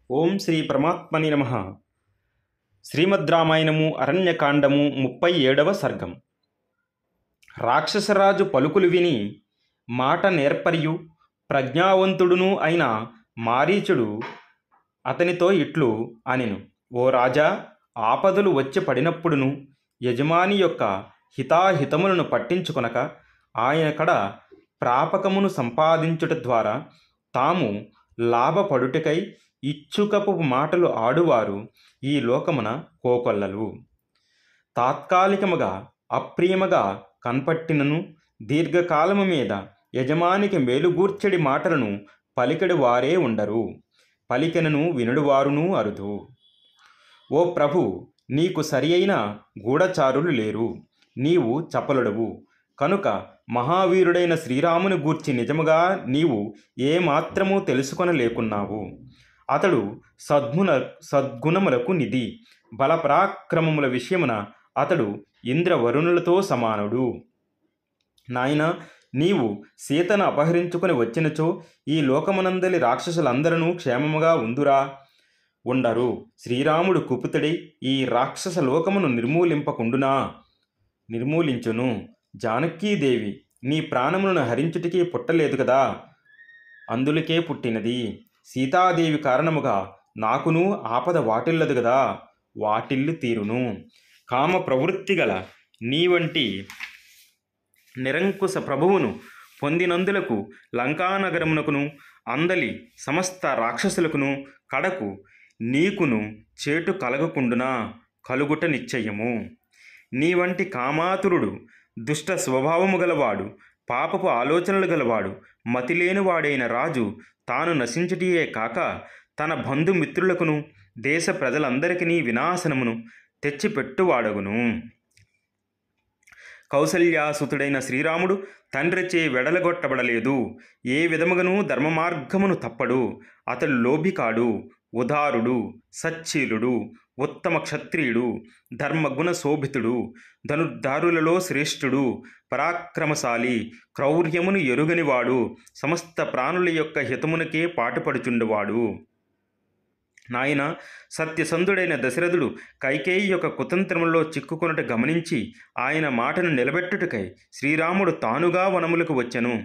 ఓం శ్రీ పరమాత్మని నమః. శ్రీమద్ రామాయణము అరణ్యకాండము 37వ సర్గం. రాక్షసరాజు పలుకులు విని మాట నేర్పరియు ప్రజ్ఞావంతుడును అయిన మారీచుడు అతనితో ఇట్లు అనెను. ఓ రాజా, ఆపదలు వచ్చి పడినప్పుడును యజమాని యొక్క హితాహితములను పట్టించుకొనక ఆయన కడ ప్రాపకమును సంపాదించుట ద్వారా తాము లాభపడుటకై ఇచ్చుకపు మాటలు ఆడువారు ఈ లోకమున కోకొల్లలు. తాత్కాలికముగా అప్రియముగా కనపట్టినను దీర్ఘకాలము మీద యజమానికి మేలుగూర్చెడి మాటలను పలికెడి వారే ఉండరు, పలికెనను వినుడువారును అరుదు. ఓ ప్రభు, నీకు సరి అయిన గూఢచారులు లేరు, నీవు చపలుడవు కనుక మహావీరుడైన శ్రీరాముని గూర్చి నిజముగా నీవు ఏమాత్రమూ తెలుసుకొనలేకున్నావు. అతడు సద్గుణములకు నిధి, బలపరాక్రమముల విషయమున అతడు ఇంద్రవరుణులతో సమానుడు. నాయన, నీవు సీతను అపహరించుకొని వచ్చినచో ఈ లోకమునందలి రాక్షసులందరూ క్షేమముగా ఉందురా? ఉండరు. శ్రీరాముడు కుపితుడై ఈ రాక్షస లోకమును నిర్మూలించును. జానకీదేవి నీ ప్రాణములను హరించుటికి పుట్టలేదు కదా, అందులకే పుట్టినది. సీతాదేవి కారణముగా నాకును ఆపద వాటిల్లదు కదా, వాటిల్లు తీరును. కామ ప్రవృత్తి గల నీ వంటి నిరంకుశ ప్రభువును పొందినందులకు లంకానగరమునకును అందలి సమస్త రాక్షసులకును కడకు నీకును చేటు కలగకుండునా కలుగుట నిశ్చయము. నీ వంటి కామాతురుడు, దుష్ట స్వభావము గలవాడు, పాపపు ఆలోచనలు గలవాడు, మతిలేనివాడైన రాజు తాను నశించుటియే కాక తన బంధుమిత్రులకును దేశ ప్రజలందరికీ వినాశనమును తెచ్చిపెట్టువాడగును. కౌసల్యాసుతుడైన శ్రీరాముడు తండ్రిచే వెడలగొట్టబడలేదు. ఏ విధముగను ధర్మ మార్గమును తప్పడు. అతడు లోభి కాడు, ఉదారుడు, సచ్చీలుడు, ఉత్తమ క్షత్రియుడు, ధర్మగుణ శోభితుడు, ధనుర్ధారులలో శ్రేష్ఠుడు, పరాక్రమశాలి, క్రౌర్యమును ఎరుగనివాడు, సమస్త ప్రాణుల యొక్క హితమునకే పాటుపడుచుండువాడు. నాయన, సత్యసంధుడైన దశరథుడు కైకేయి యొక్క కుతంత్రములో చిక్కుకొనుట గమనించి ఆయన మాటను నిలబెట్టుటకై శ్రీరాముడు తానుగా వనములకు వచ్చెను.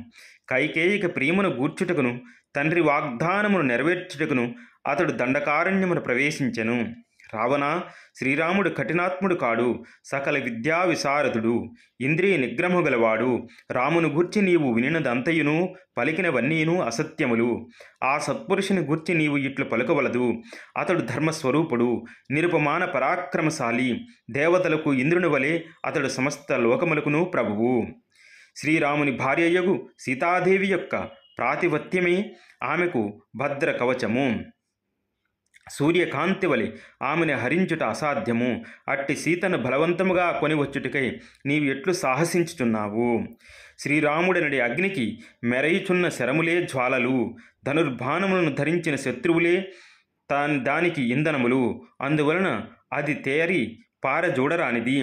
కైకేయికి ప్రియమును గూర్చుటకును తండ్రి వాగ్దానమును నెరవేర్చుటకును అతడు దండకారణ్యమును ప్రవేశించెను. రావణ, శ్రీరాముడు కఠినాత్ముడు కాడు, సకల విద్యా విశారదుడు, ఇంద్రియ నిగ్రహము గలవాడు. రామును గూర్చి నీవు వినినదంతయును పలికినవన్నీను అసత్యములు. ఆ సత్పురుషుని గూర్చి నీవు ఇట్లు పలుకవలదు. అతడు ధర్మస్వరూపుడు, నిరుపమాన పరాక్రమశాలి, దేవతలకు ఇంద్రుని వలె అతడు సమస్త లోకములకును ప్రభువు. శ్రీరాముని భార్యయగు సీతాదేవి యొక్క ప్రాతిపత్యమే ఆమెకు భద్ర కవచము. సూర్యకాంతి వలె ఆమెను హరించుట అసాధ్యము. అట్టి సీతను బలవంతముగా కొనివచ్చుటకై నీవు ఎట్లు సాహసించుచున్నావు? శ్రీరాముడనడి అగ్నికి మెరయుచున్న శరములే జ్వాలలు, ధనుర్బాణములను ధరించిన శత్రువులే దానికి ఇంధనములు. అందువలన అది తేరి పారజూడరానిది.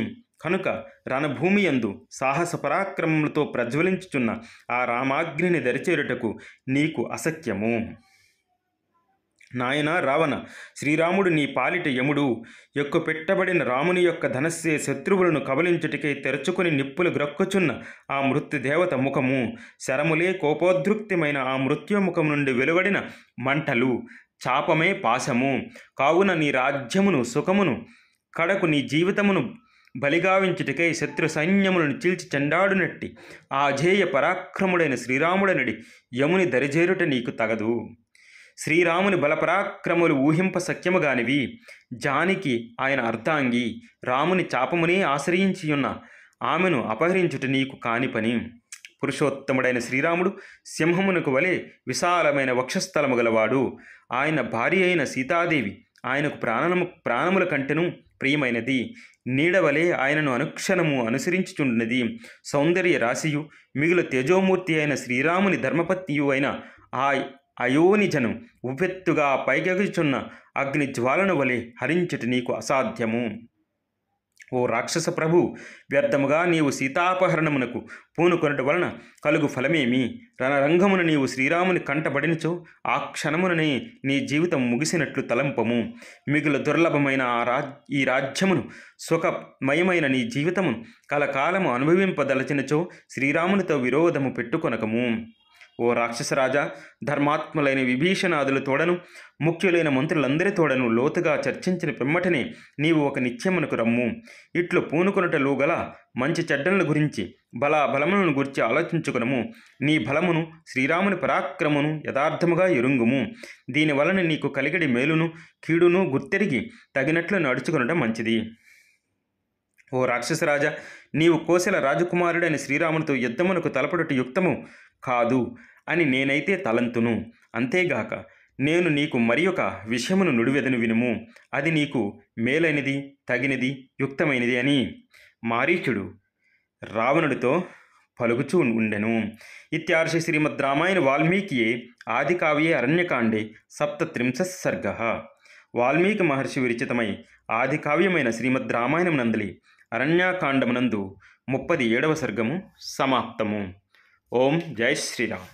కనుక రణభూమి యందు సాహస పరాక్రమములతో ప్రజ్వలించుచున్న ఆ రామాగ్నిని దరిచేరుటకు నీకు అసఖ్యము. నాయన రావణ, శ్రీరాముడు నీ పాలిట యముడు. ఎక్కుపెట్టబడిన రాముని యొక్క ధనస్సే శత్రువులను కబలించుటికై తెరుచుకుని నిప్పులు గ్రక్కుచున్న ఆ మృత్యుదేవత ముఖము, శరములే కోపోద్రుక్తమైన ఆ మృత్యుముఖము నుండి వెలువడిన మంటలు, చాపమే పాశము. కావున నీ రాజ్యమును సుఖమును కడకు నీ జీవితమును బలిగావించుటికై శత్రు సైన్యములను చీల్చి చెండాడునట్టి ఆ అజేయ పరాక్రముడైన శ్రీరాముడనడి యముని దరిజేరుట నీకు తగదు. శ్రీరాముని బలపరాక్రములు ఊహింప సఖ్యముగానివి. జానికి ఆయన అర్ధాంగి, రాముని చాపమునే ఆశ్రయించియున్న ఆమెను అపహరించుట నీకు కాని పని. పురుషోత్తముడైన శ్రీరాముడు సింహమునకు వలె విశాలమైన వక్షస్థలము గలవాడు. ఆయన భార్య అయిన సీతాదేవి ఆయనకు ప్రాణముల కంటెను ప్రియమైనది. నీడవలే ఆయనను అనుక్షణము అనుసరించుచున్నది. సౌందర్య రాశియు మిగులు తేజోమూర్తి అయిన శ్రీరాముని ధర్మపత్నియు అయిన ఆ అయోనిజను ఉవ్వెత్తుగా పైకెగుచున్న అగ్ని జ్వాలను వలె హరించుట నీకు అసాధ్యము. ఓ రాక్షస ప్రభు, వ్యర్థముగా నీవు సీతాపహరణమునకు పూనుకొనట వలన కలుగు ఫలమేమి? రణరంగమున నీవు శ్రీరాముని కంటబడినచో ఆ క్షణముననే నీ జీవితం ముగిసినట్లు తలంపము. మిగులు దుర్లభమైన ఈ రాజ్యమును, సుఖమయమైన నీ జీవితమును కలకాలము అనుభవింపదలచినచో శ్రీరామునితో విరోధము పెట్టుకొనకము. ఓ రాక్షసరాజా, ధర్మాత్ములైన విభీషణాదుల తోడను, ముఖ్యులైన మంత్రులందరి తోడను లోతుగా చర్చించిన పిమ్మటనే నీవు ఒక నిత్యమునకు రమ్ము. ఇట్లు పూనుకొనుటలో గల మంచి చెడ్డలను గురించి, బలములను గురించి ఆలోచించుకునము. నీ బలమును, శ్రీరాముని పరాక్రమును యథార్థముగా ఎరుంగుము. దీనివలన నీకు కలిగడి మేలును కీడును గుర్తెరిగి తగినట్లు నడుచుకొనడం మంచిది. ఓ రాక్షసరాజా, నీవు కోసల రాజకుమారుడైన శ్రీరామునితో యుద్ధమునకు తలపడుట యుక్తము కాదు అని నేనైతే తలంతును. అంతేగాక నేను నీకు మరి ఒక విషయమును నుడివెదను వినుము. అది నీకు మేలైనది, తగినది, యుక్తమైనది అని మారీచుడు రావణుడితో పలుకుచూ ఉండెను. ఇత్యార్షి శ్రీమద్ రామాయణ వాల్మీకియే ఆదికావ్యే అరణ్యకాండే 37 సర్గః. వాల్మీకి మహర్షి విరచితమై ఆదికావ్యమైన శ్రీమద్ రామాయణమునందలి అరణ్యకాండమునందు 37వ సర్గము సమాప్తము. ఓం జై శ్రీరామ్.